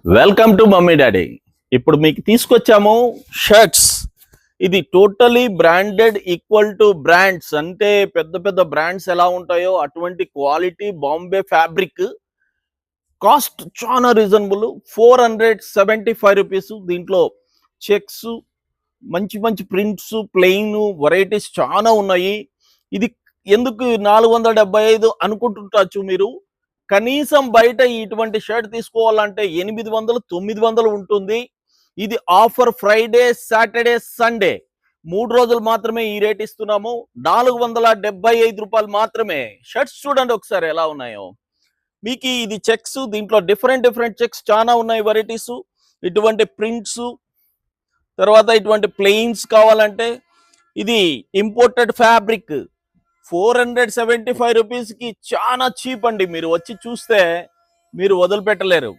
Welcome to mummy daddy. ఇప్పుడు మీకు తీసుకొచ్చాము షర్ట్స్. ఇది totally branded, equal to brands. అంటే పెద్ద పెద్ద బ్రాండ్స్ ఎలా ఉంటాయో అటువంటి క్వాలిటీ బాంబే ఫ్యాబ్రిక్. కాస్ట్ చాలా రీజనబుల్, 475 రూపీస్. దీంట్లో చెక్స్, మంచి మంచి ప్రింట్స్, ప్లెయిన్ వెరైటీస్ చాలా ఉన్నాయి. ఇది ఎందుకు 475 అనుకుంటుంటచ్చు మీరు. కనీసం బయట ఇటువంటి షర్ట్ తీసుకోవాలంటే 800 900 ఉంటుంది. ఇది ఆఫర్ ఫ్రైడే, సాటర్డే, సండే 3 రోజులు మాత్రమే ఈ రేట్ ఇస్తున్నాము. 475 రూపాయలు మాత్రమే. షర్ట్స్ చూడండి ఒకసారి ఎలా ఉన్నాయో. మీకు ఇది చెక్స్, దీంట్లో డిఫరెంట్ డిఫరెంట్ చెక్స్ చాలా ఉన్నాయి, వెరైటీస్. ఇటువంటి ప్రింట్స్, తర్వాత ఇటువంటి ప్లెయిన్స్ కావాలంటే ఇది ఇంపోర్టెడ్ ఫ్యాబ్రిక్. 475 రూపీస్కి చాలా చీప్ అండి. మీరు వచ్చి చూస్తే మీరు వదిలిపెట్టలేరు.